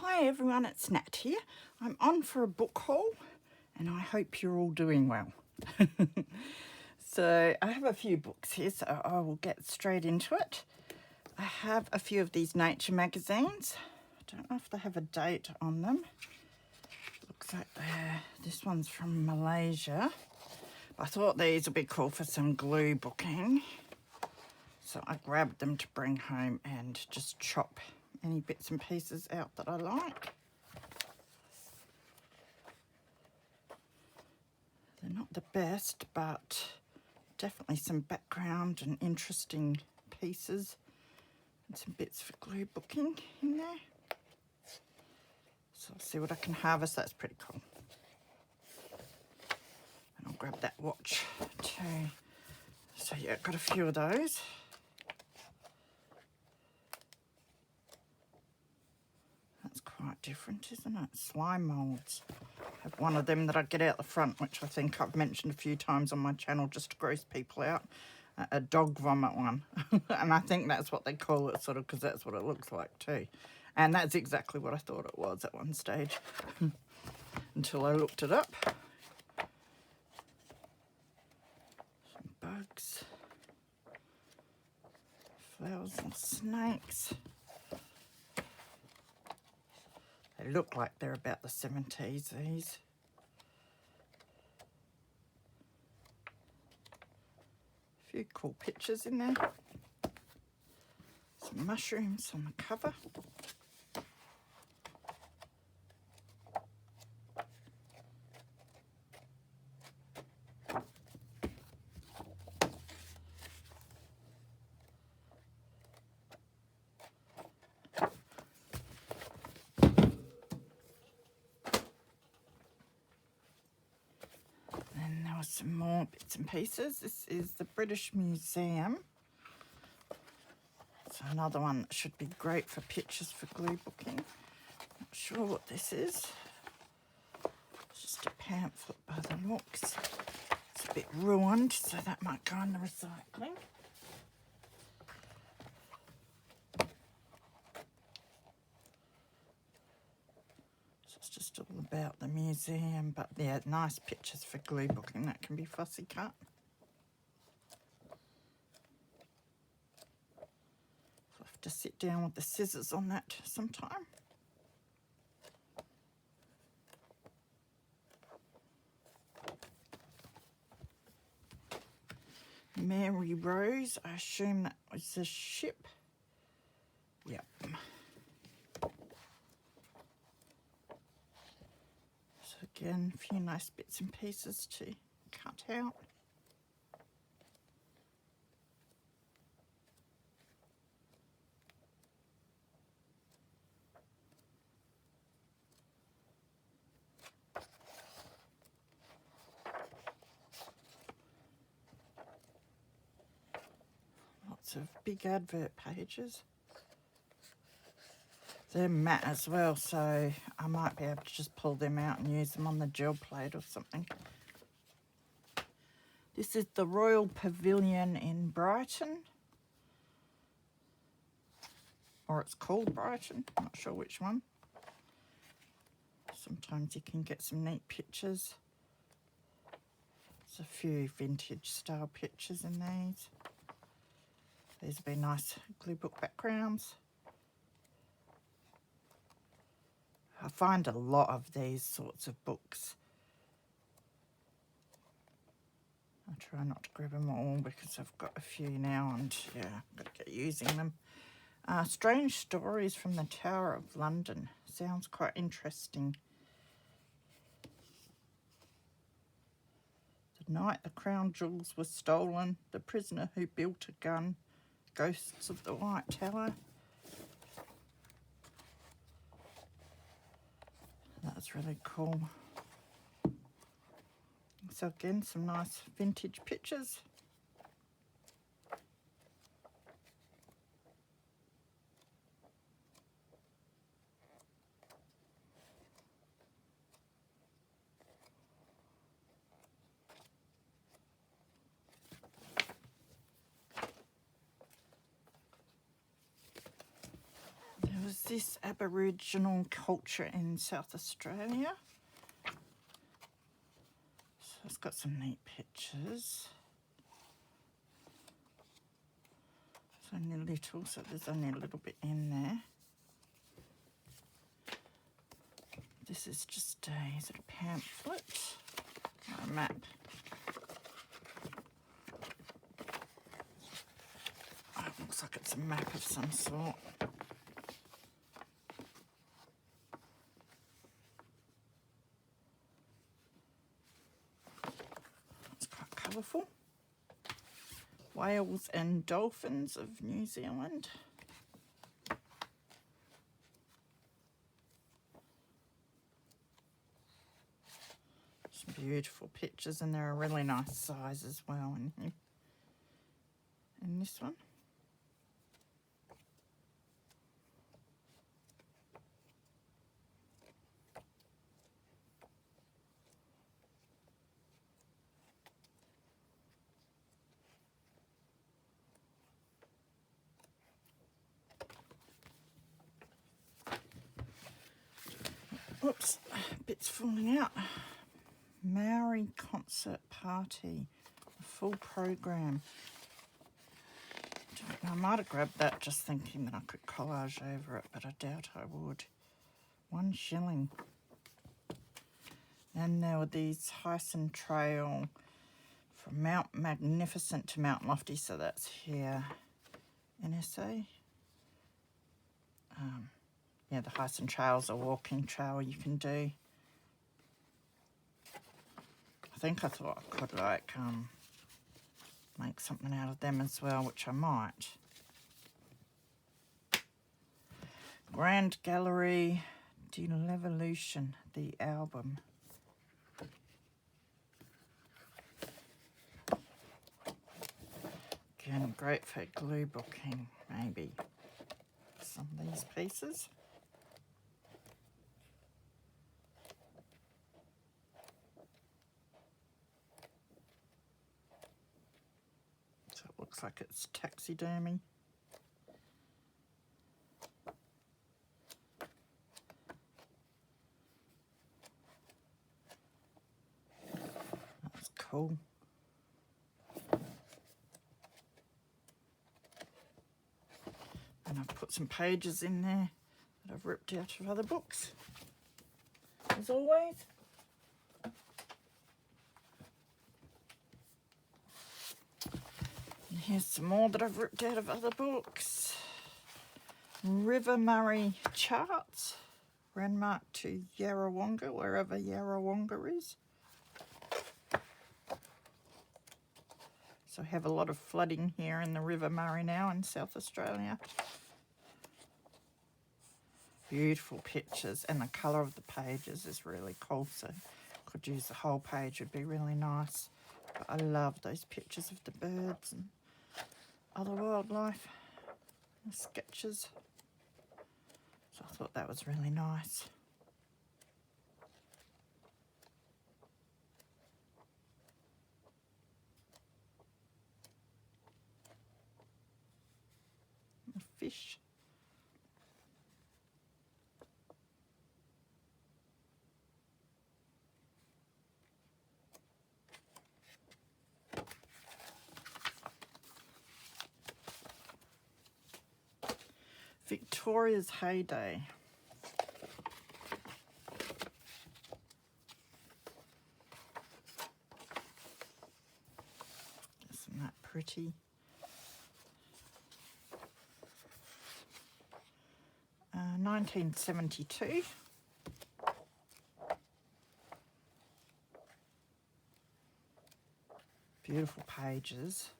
Hi everyone, it's Nat here. I'm on for a book haul and I hope you're all doing well. So I have a few books here, so I will get straight into it. I have a few of these nature magazines. I don't know if they have a date on them. Looks like this one's from Malaysia. I thought these would be cool for some glue booking. So I grabbed them to bring home and just chop any bits and pieces out that I like. They're not the best, but definitely some background and interesting pieces and some bits for glue booking in there. So I'll see what I can harvest. That's pretty cool. And I'll grab that watch too. So yeah, I've got a few of those. That's quite different, isn't it? Slime moulds. I have one of them that I get out the front, which I think I've mentioned a few times on my channel just to gross people out. A dog vomit one. And I think that's what they call it, sort of, because that's what it looks like too. And that's exactly what I thought it was at one stage. Until I looked it up. Some bugs. Flowers and snakes. They look like they're about the 70s, these. A few cool pictures in there. Some mushrooms on the cover. And there were some more bits and pieces. This is the British Museum. So another one that should be great for pictures for glue booking. Not sure what this is. It's just a pamphlet by the looks. It's a bit ruined, so that might go in the recycling. So it's just all about the museum, but yeah, nice pictures for glue booking. That can be fussy cut. I'll have to sit down with the scissors on that sometime. Mary Rose, I assume that was a ship. Yep. So again, a few nice bits and pieces to cut out. Lots of big advert pages. They're matte as well, so I might be able to just pull them out and use them on the gel plate or something. This is the Royal Pavilion in Brighton. Or it's called Brighton, I'm not sure which one. Sometimes you can get some neat pictures. There's a few vintage style pictures in these. These would be nice glue book backgrounds. I find a lot of these sorts of books. I try not to grab them all because I've got a few now and yeah, I've got to get using them. Strange Stories from the Tower of London. Sounds quite interesting. The night the crown jewels were stolen, the prisoner who built a gun, Ghosts of the White Tower. That's really cool. So again, some nice vintage pictures. There was this Aboriginal culture in South Australia. So it's got some neat pictures. It's only little, so there's only a little bit in there. This is just is it a pamphlet or a map? Oh, it looks like it's a map of some sort. It's quite colourful. Whales and dolphins of New Zealand. Some beautiful pictures, and they're a really nice size as well in here. And this one. Oops, bits falling out. Maori concert party, a full program. I might have grabbed that just thinking that I could collage over it, but I doubt I would. 1 shilling. And there were these Hyson Trail from Mount Magnificent to Mount Lofty, so that's here in SA. Yeah, the Hyson Trail's a walking trail you can do. I think I thought I could like make something out of them as well, which I might. Grand Gallery de l'Evolution, the album. Again, great for glue booking, maybe. Some of these pieces. So it looks like it's taxidermy. That's cool. And I've put some pages in there that I've ripped out of other books, as always. And here's some more that I've ripped out of other books. River Murray charts, Renmark to Yarrawonga, wherever Yarrawonga is. So we have a lot of flooding here in the River Murray now in South Australia. Beautiful pictures, and the colour of the pages is really cool, so could use the whole page, would be really nice. But I love those pictures of the birds and other wildlife, the sketches. So I thought that was really nice. A fish. Victoria's heyday. Isn't that pretty? 1972. Beautiful pages.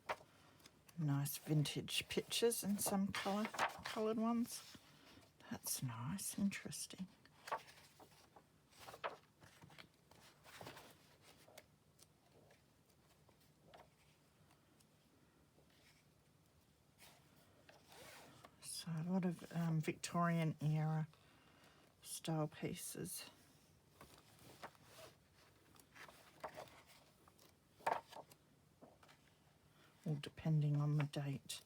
Nice vintage pictures and some coloured ones. That's nice, interesting. So a lot of Victorian era style pieces. All depending on the date.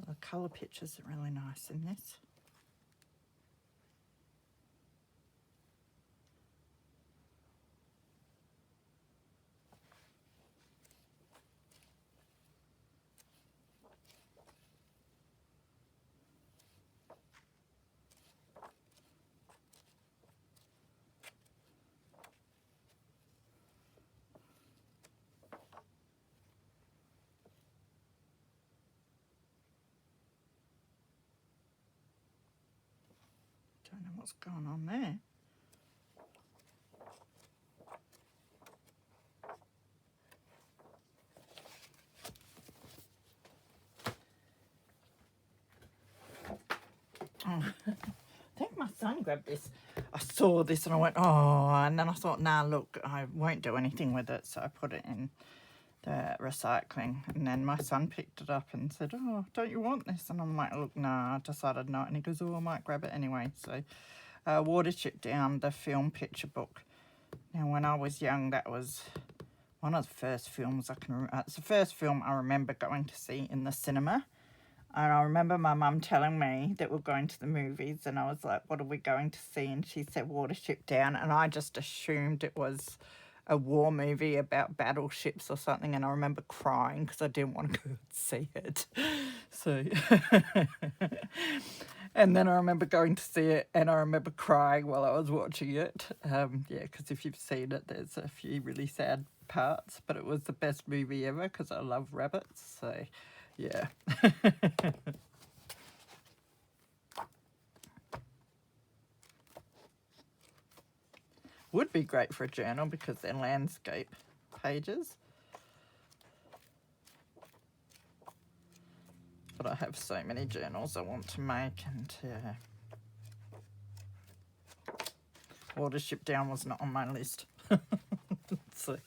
The colour pictures are really nice in this. Don't know what's going on there. Oh, I think my son grabbed this. I saw this and I went, oh, and then I thought, nah, look, I won't do anything with it. So I put it in the recycling. And then my son picked it up and said, oh, don't you want this? And I'm like, look, nah, I decided not. And he goes, oh, I might grab it anyway. So Watership Down, the film picture book. Now, when I was young, that was one of the first films I can remember. It's the first film I remember going to see in the cinema. And I remember my mum telling me that we're going to the movies, and I was like, what are we going to see? And she said Watership Down, and I just assumed it was a war movie about battleships or something, and I remember crying because I didn't want to go see it. So, and then I remember going to see it, and I remember crying while I was watching it. Yeah, because if you've seen it, there's a few really sad parts, but it was the best movie ever because I love rabbits, so... yeah. Would be great for a journal because they're landscape pages. But I have so many journals I want to make, and Watership Down was not on my list. So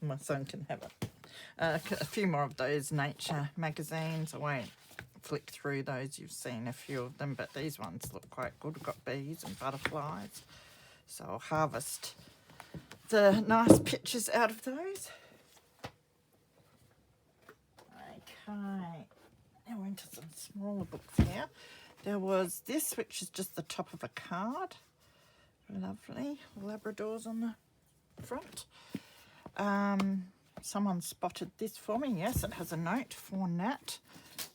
my son can have it. A few more of those nature magazines. I won't flick through those. You've seen a few of them, but these ones look quite good. We've got bees and butterflies. So I'll harvest the nice pictures out of those. Okay. Now into some smaller books here. There was this, which is just the top of a card. Lovely. Labradors on the front. Someone spotted this for me. Yes, it has a note for Nat.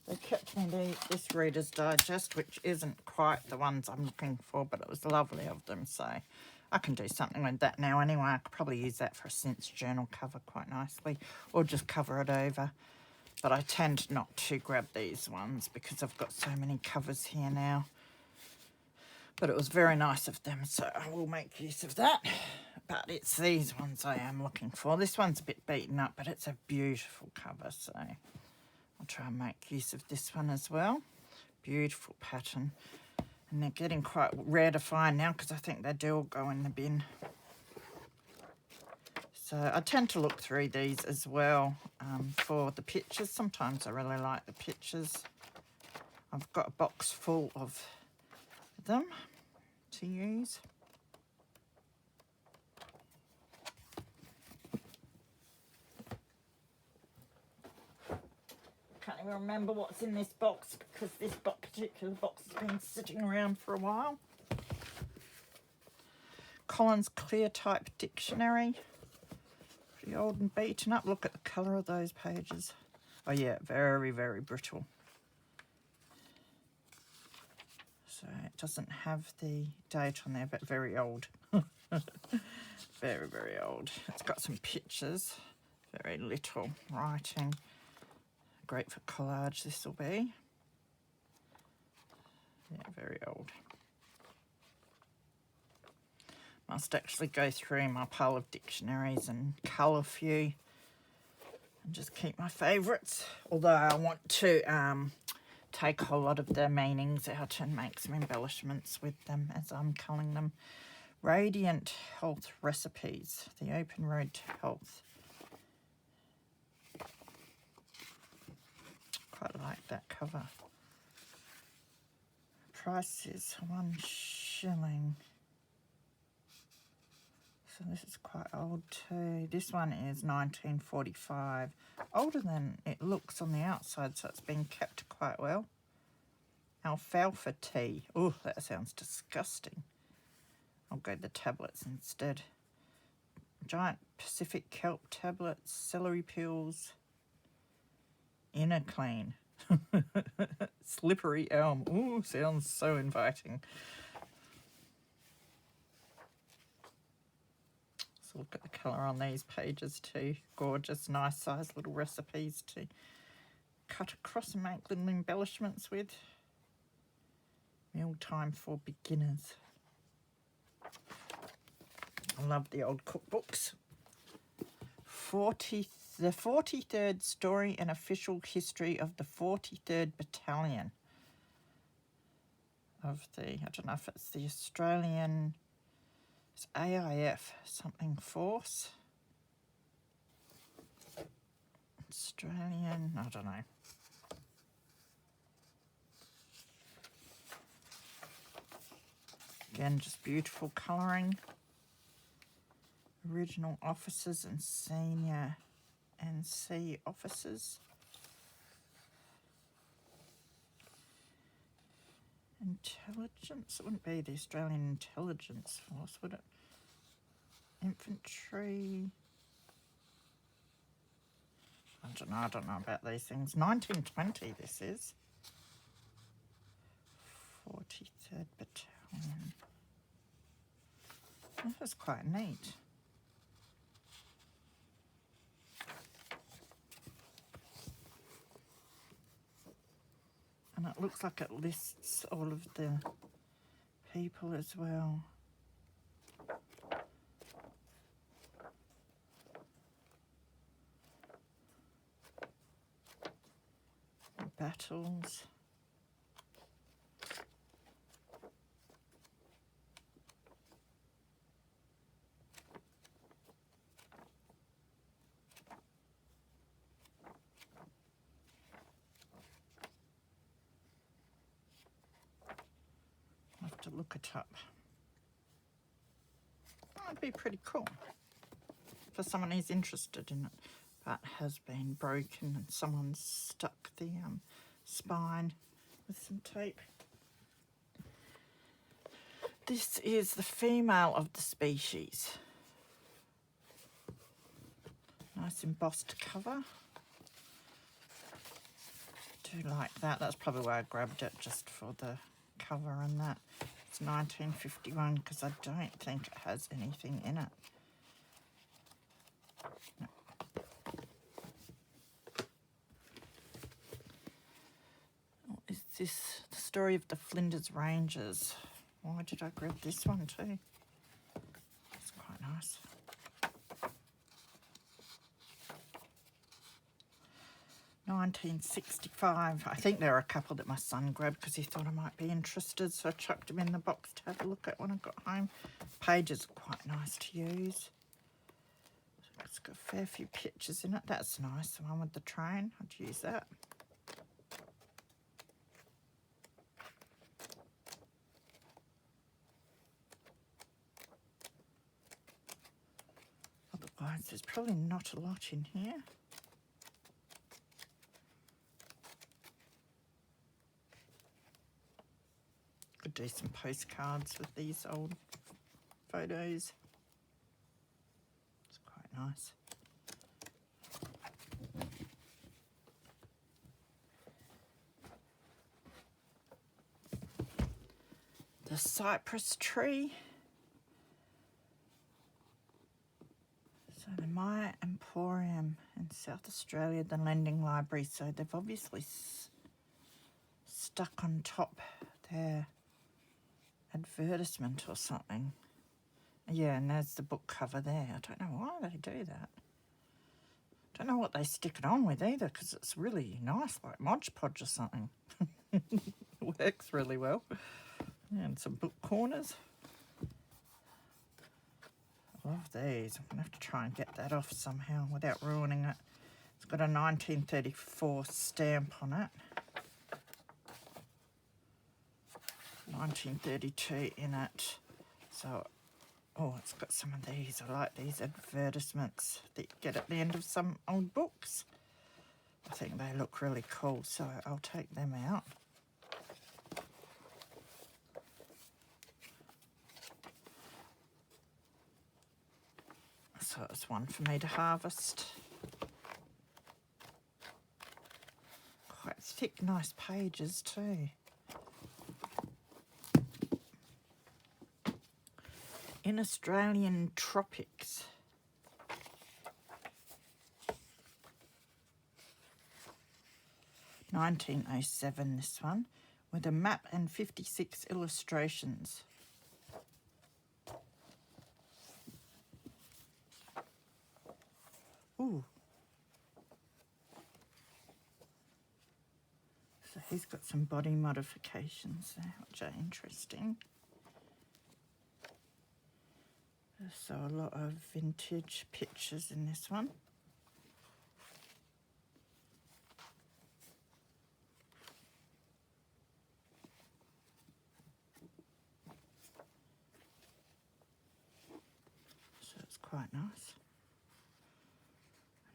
They kept me this Reader's Digest, which isn't quite the ones I'm looking for, but it was lovely of them. So I can do something with that now anyway. I could probably use that for a Scents journal cover quite nicely, or just cover it over. But I tend not to grab these ones because I've got so many covers here now. But it was very nice of them, so I will make use of that. But it's these ones I am looking for. This one's a bit beaten up, but it's a beautiful cover, so I'll try and make use of this one as well. Beautiful pattern. And they're getting quite rare to find now because I think they do all go in the bin. So I tend to look through these as well for the pictures. Sometimes I really like the pictures. I've got a box full of them to use. Can't even remember what's in this box because this particular box has been sitting around for a while. Collins Clear Type Dictionary. Pretty old and beaten up. Look at the colour of those pages. Oh yeah, very, very brittle. So it doesn't have the date on there, but very old. Very, very old. It's got some pictures, very little writing. Great for collage, this will be. Yeah, very old. Must actually go through my pile of dictionaries and cull a few and just keep my favourites. Although I want to take a whole lot of the meanings out and make some embellishments with them as I'm culling them. Radiant Health Recipes, the Open Road to Health. Quite like that cover. Price is £1 shilling. So this is quite old too. This one is 1945. Older than it looks on the outside, so it's been kept quite well. Alfalfa tea. Oh, that sounds disgusting. I'll go the tablets instead. Giant Pacific kelp tablets, celery peels, inner clean. Slippery elm. Ooh, sounds so inviting. So look at the colour on these pages too. Gorgeous, nice size little recipes to cut across and make little embellishments with. Mealtime for beginners. I love the old cookbooks. The 43rd Story and Official History of the 43rd Battalion of the, I don't know if it's the Australian, it's AIF something force. Australian, I don't know. Again, just beautiful colouring. Original officers and senior NC officers. Intelligence, it wouldn't be the Australian Intelligence Force, would it? Infantry. I don't know about these things. 1920 this is. 43rd Battalion. That was quite neat. And it looks like it lists all of the people as well. Battles. I'll have to look it up. That'd be pretty cool for someone who's interested in it, but has been broken and someone's stuck the spine with some tape. This is the female of the species. Nice embossed cover. Do like that. That's probably why I grabbed it, just for the cover and that. It's 1951 because I don't think it has anything in it. No. Oh, is this the story of the Flinders Rangers? Why did I grab this one too? It's quite nice. $1965. I think there are a couple that my son grabbed because he thought I might be interested, so I chucked them in the box to have a look at when I got home. Pages are quite nice to use. It's got a fair few pictures in it. That's nice. The one with the train. I'd use that. Otherwise, there's probably not a lot in here. Could do some postcards with these old photos. It's quite nice. The cypress tree. So the Maya Emporium in South Australia, the lending library. So they've obviously stuck on top their advertisement or something. Yeah, and there's the book cover there. I don't know why they do that. Don't know what they stick it on with either, because it's really nice, like Mod Podge or something. It works really well. And some book corners. I love these. I'm going to have to try and get that off somehow without ruining it. It's got a 1934 stamp on it. 1932 in it. So Oh, it's got some of these. I like these advertisements that you get at the end of some old books. I think they look really cool, so I'll take them out. So it's one for me to harvest. Quite thick, nice pages too. In Australian Tropics. (1907), this one, with a map and 56 illustrations. Ooh. So he's got some body modifications there, which are interesting. So a lot of vintage pictures in this one. So it's quite nice.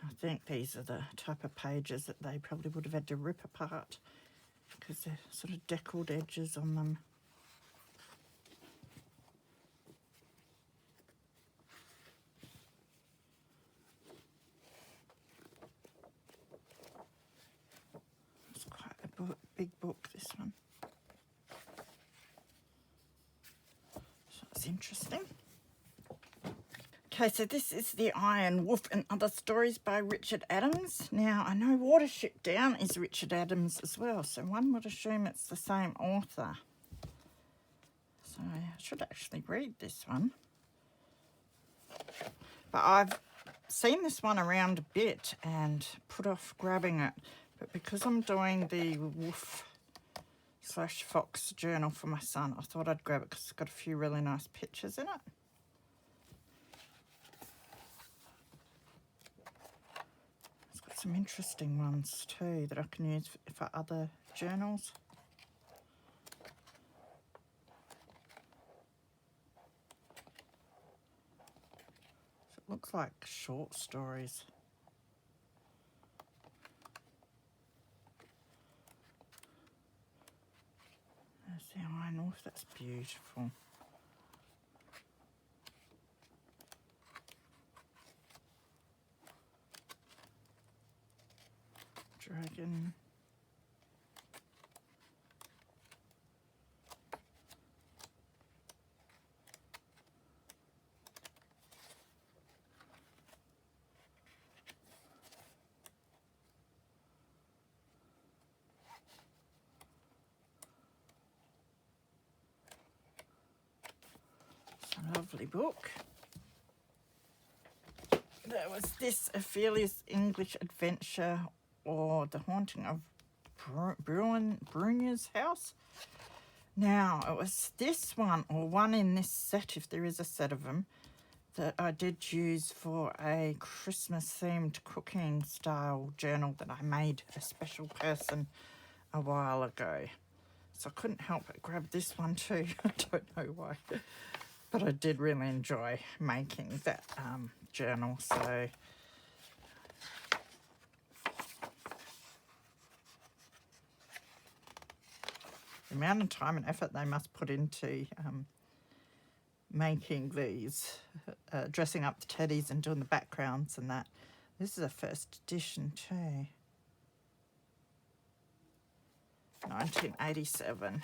And I think these are the type of pages that they probably would have had to rip apart because they're sort of deckled edges on them. It's quite a big book, this one. So it's interesting. Okay, so this is The Iron Wolf and Other Stories by Richard Adams. Now, I know Watership Down is Richard Adams as well, so one would assume it's the same author. So I should actually read this one. But I've seen this one around a bit and put off grabbing it. But because I'm doing the Wolf/Fox journal for my son, I thought I'd grab it because it's got a few really nice pictures in it. It's got some interesting ones too that I can use for other journals. So it looks like short stories. There's the Iron Wolf, that's beautiful. Dragon. It's a lovely book. There was this Ophelia's English Adventure or The Haunting of Brunner's House. Now, it was this one, or one in this set, if there is a set of them, that I did use for a Christmas-themed cooking style journal that I made a special person a while ago. So I couldn't help but grab this one too. I don't know why. But I did really enjoy making that journal. So the amount of time and effort they must put into making these, dressing up the teddies and doing the backgrounds and that. This is a first edition too. 1987.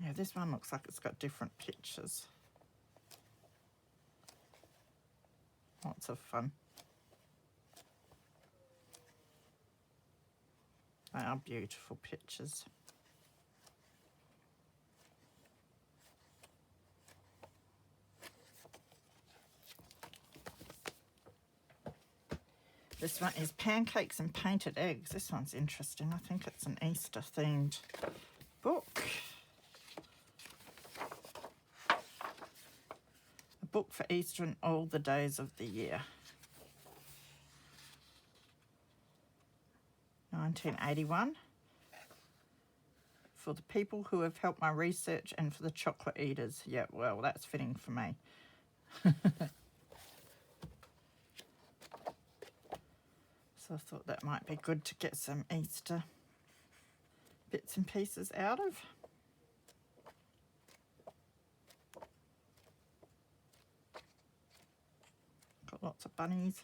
Yeah, this one looks like it's got different pictures. Lots of fun. They are beautiful pictures. This one is Pancakes and Painted Eggs. This one's interesting. I think it's an Easter themed book. A book for Easter and all the days of the year. 1981. for the people who have helped my research and for the chocolate eaters. Yeah, well, that's fitting for me. So I thought that might be good to get some Easter bits and pieces out of. Got lots of bunnies.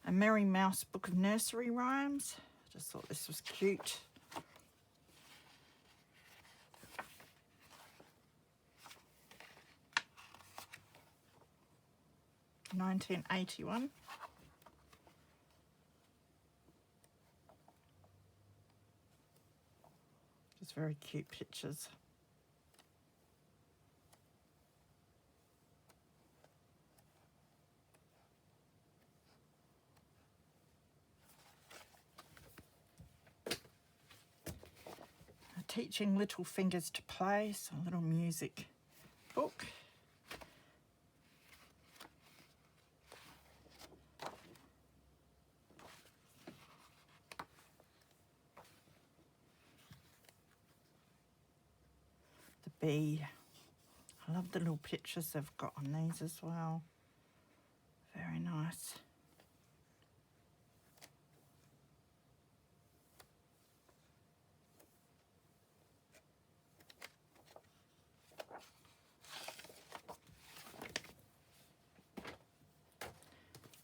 A Merry Mouse book of nursery rhymes. Just thought this was cute. $19.81. Just very cute pictures. Teaching Little Fingers to Play, so a little music book. The bee. I love the little pictures they've got on these as well. Very nice.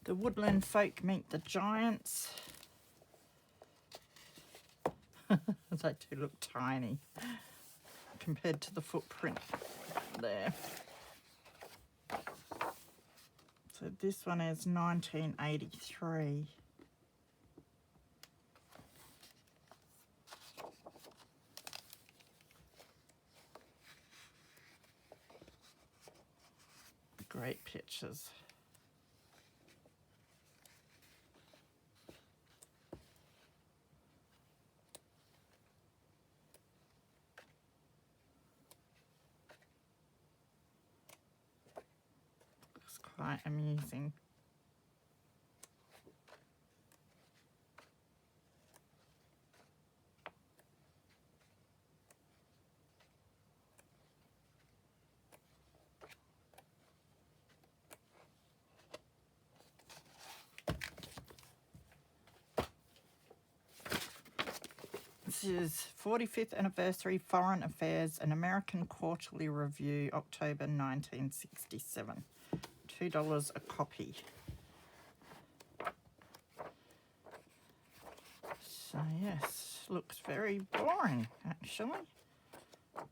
The Woodland Folk Meet the Giants. They do look tiny compared to the footprint there. So this one is 1983. Great pictures. It's quite amusing. This is 45th Anniversary Foreign Affairs, an American Quarterly Review, October 1967. $2 a copy. So yes, looks very boring actually.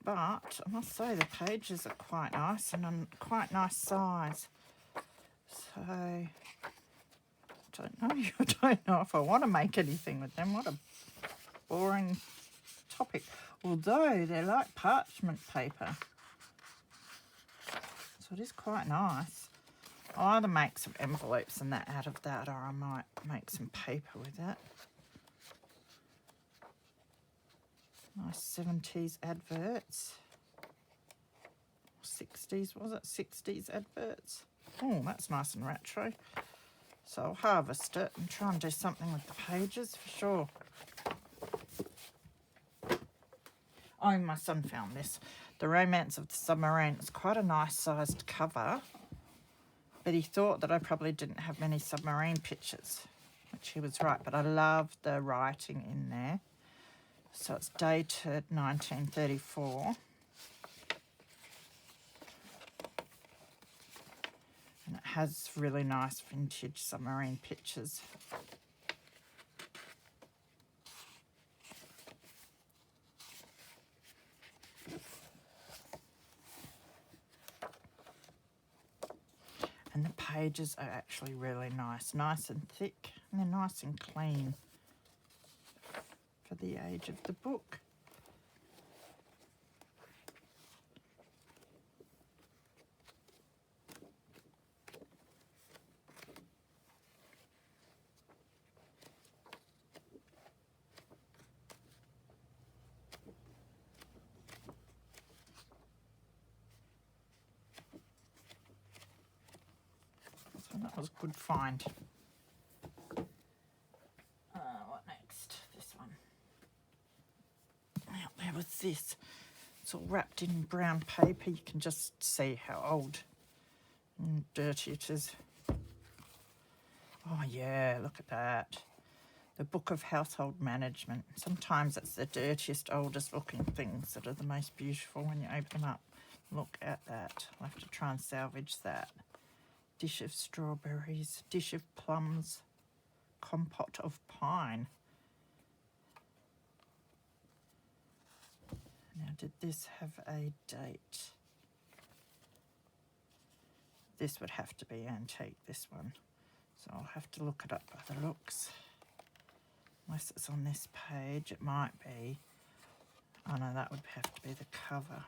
But I must say the pages are quite nice and a quite nice size. So I don't know. I don't know if I want to make anything with them. What a boring topic. Although they're like parchment paper. So it is quite nice. I'll either make some envelopes and that out of that, or I might make some paper with that. Nice 70s adverts. 60s, was it? 60s adverts. Oh, that's nice and retro. So I'll harvest it and try and do something with the pages for sure. Oh, my son found this. The Romance of the Submarine. It's quite a nice sized cover, but he thought that I probably didn't have many submarine pictures, which he was right, but I love the writing in there. So it's dated 1934. And it has really nice vintage submarine pictures. And the pages are actually really nice and thick, and they're nice and clean for the age of the book. That was a good find. What next? This one. Now, there was this. It's all wrapped in brown paper. You can just see how old and dirty it is. Oh yeah, look at that. The Book of Household Management. Sometimes it's the dirtiest, oldest looking things that are the most beautiful when you open them up. Look at that. I'll have to try and salvage that. Dish of strawberries, dish of plums, compote of pine. Now, did this have a date? This would have to be antique, this one. So I'll have to look it up by the looks. Unless it's on this page, it might be. Oh no, that would have to be the cover.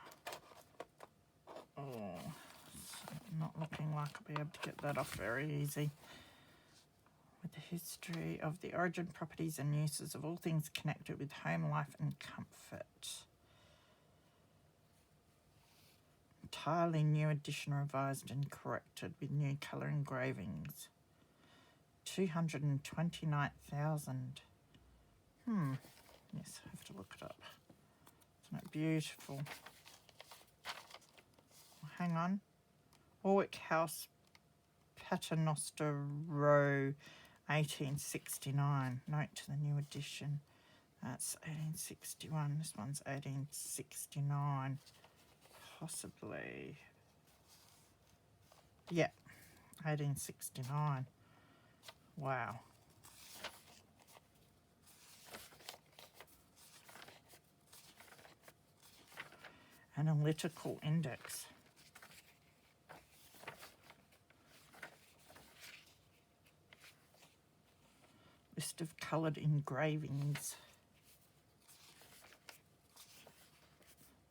Oh, so not looking like I'll be able to get that off very easy. With the history of the origin, properties and uses of all things connected with home life and comfort. Entirely new edition, revised and corrected with new colour engravings. 229,000. Yes, I have to look it up. Isn't it beautiful? Hang on. Warwick House, Paternoster Row, 1869. Note to the new edition. That's 1861. This one's 1869. Possibly. Yeah, 1869. Wow. Analytical index. List of coloured engravings.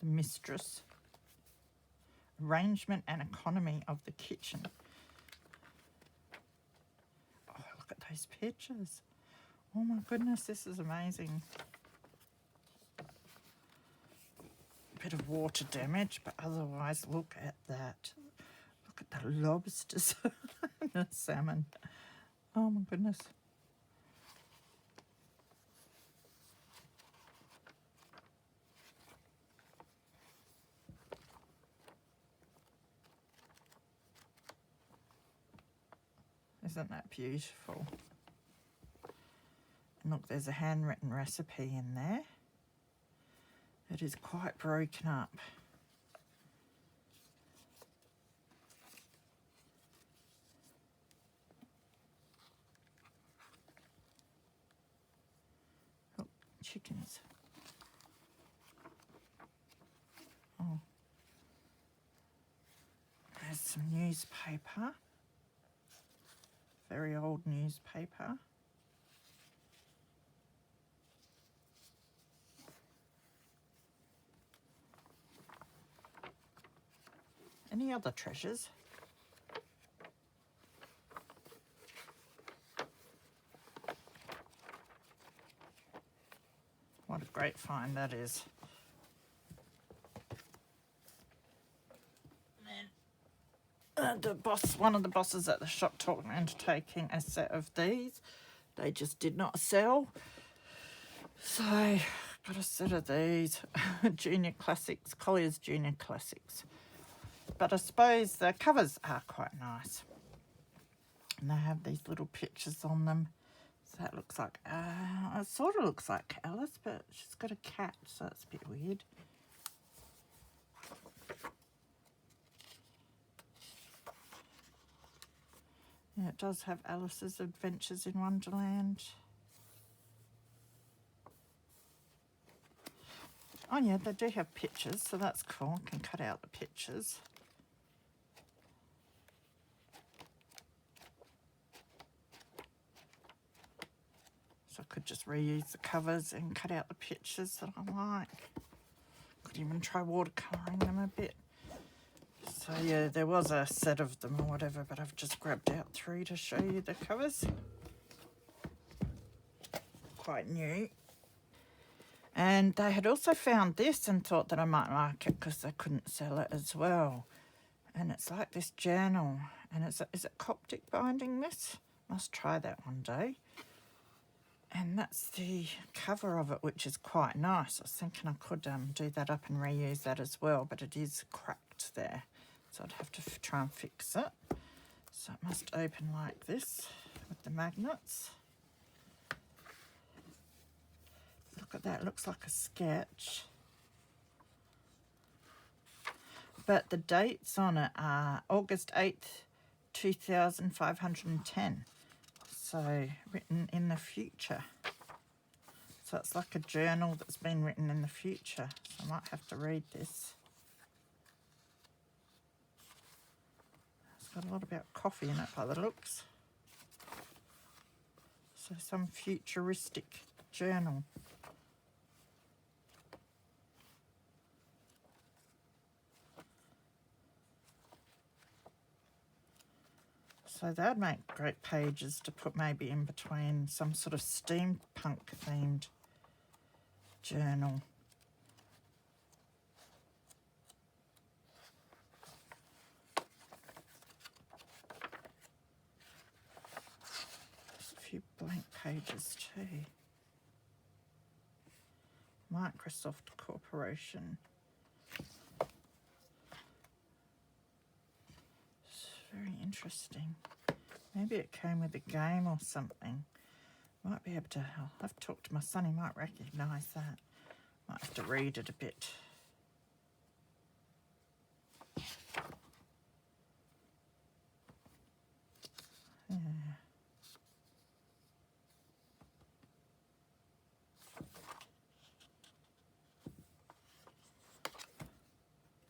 The Mistress. Arrangement and economy of the kitchen. Oh, look at those pictures. Oh my goodness, this is amazing. Bit of water damage, but otherwise look at that. Look at the lobsters and the salmon. Oh my goodness. Isn't that beautiful? And look, there's a handwritten recipe in there. It is quite broken up. Oh, chickens. Oh. There's some newspaper. Very old newspaper. Any other treasures? What a great find that is. One of the bosses at the shop talked me into taking a set of these. They just did not sell. So, got a set of these. Junior Classics, Collier's Junior Classics. But I suppose the covers are quite nice. And they have these little pictures on them. So that looks like, it sort of looks like Alice, but she's got a cat, so that's a bit weird. Yeah, it does have Alice's Adventures in Wonderland. Oh yeah, they do have pictures, so that's cool. I can cut out the pictures. So I could just reuse the covers and cut out the pictures that I like. Could even try watercolouring them a bit. So yeah, there was a set of them or whatever, but I've just grabbed out 3 to show you the covers. Quite new. And they had also found this and thought that I might like it because they couldn't sell it as well. And it's like this journal, And is it Coptic binding, this? Must try that one day. And that's the cover of it, which is quite nice. I was thinking I could do that up and reuse that as well, but it is cracked there. So I'd have to try and fix it. So it must open like this with the magnets. Look at that, it looks like a sketch. But the dates on it are August 8th, 2510. So written in the future. So it's like a journal that's been written in the future. So I might have to read this. It's got a lot about coffee in it by the looks. So some futuristic journal. So that'd make great pages to put maybe in between some sort of steampunk themed journal. There's a few blank pages too. Microsoft Corporation. It's very interesting. Maybe it came with a game or something. Might be able to, I'll have to talk to my son, he might recognise that. Might have to read it a bit. Yeah.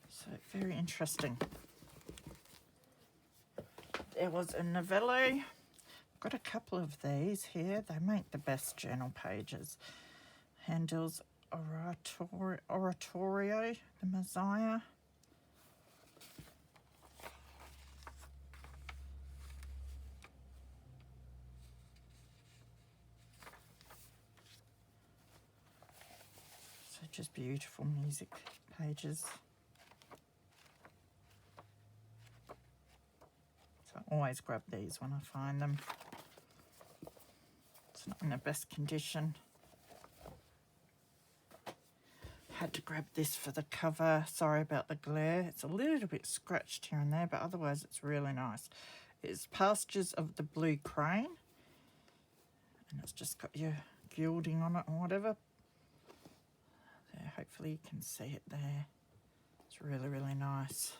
So very interesting. There was a Novello. I've got a couple of these here. They make the best journal pages. Handel's Oratorio, the Messiah. So just beautiful music pages. So I always grab these when I find them. It's not in the best condition. Had to grab this for the cover. Sorry about the glare. It's a little bit scratched here and there, but otherwise it's really nice. It's Pastures of the Blue Crane. And it's just got your gilding on it or whatever. There, hopefully you can see it there. It's really, really nice.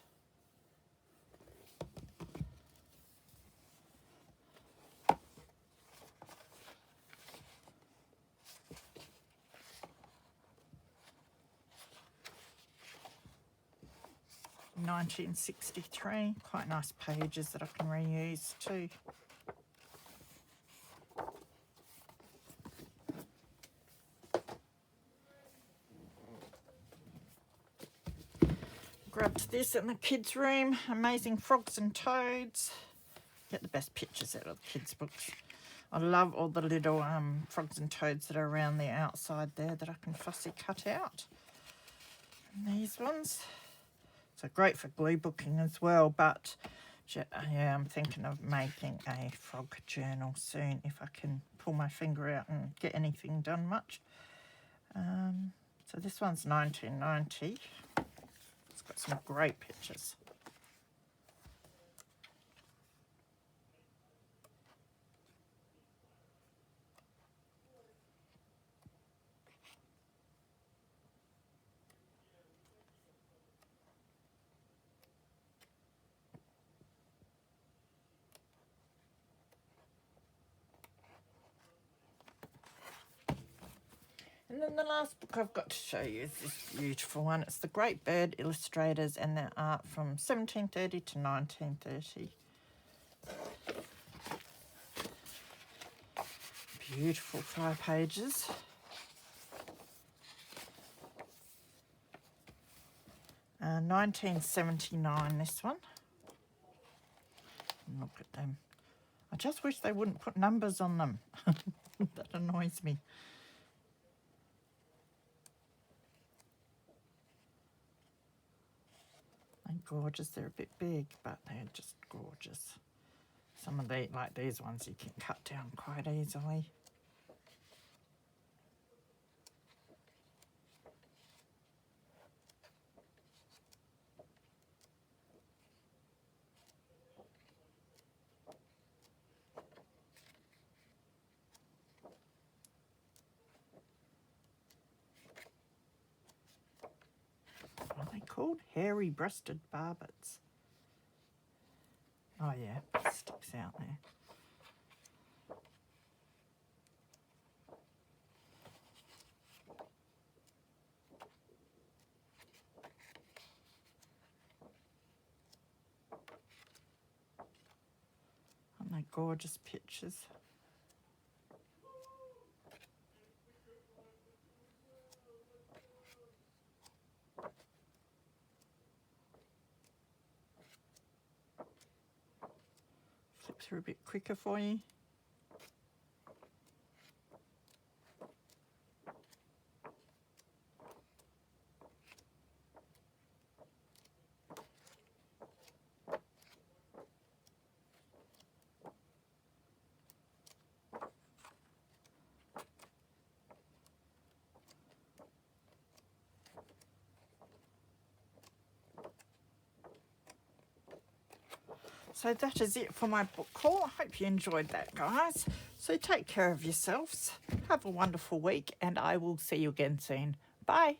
(1963), quite nice pages that I can reuse too. Grabbed this in the kids' room, Amazing Frogs and Toads. Get the best pictures out of the kids' books. I love all the little frogs and toads that are around the outside there that I can fussy cut out. And these ones. So great for glue booking as well, but yeah, I'm thinking of making a frog journal soon if I can pull my finger out and get anything done much. So this one's 1990. It's got some great pictures. And then the last book I've got to show you is this beautiful one. It's the Great Bird Illustrators and their art from 1730 to 1930. Beautiful 5 pages. Uh, 1979, this one. Look at them. I just wish they wouldn't put numbers on them. That annoys me. They gorgeous. They're a bit big, but they're just gorgeous. Some of the, like these ones, you can cut down quite easily. What are they called? Hairy-breasted barbets. Oh yeah, it sticks out there. Aren't they gorgeous pictures? Flip through a bit quicker for you. So that is it for my book haul. I hope you enjoyed that, guys. So take care of yourselves. Have a wonderful week, and I will see you again soon. Bye.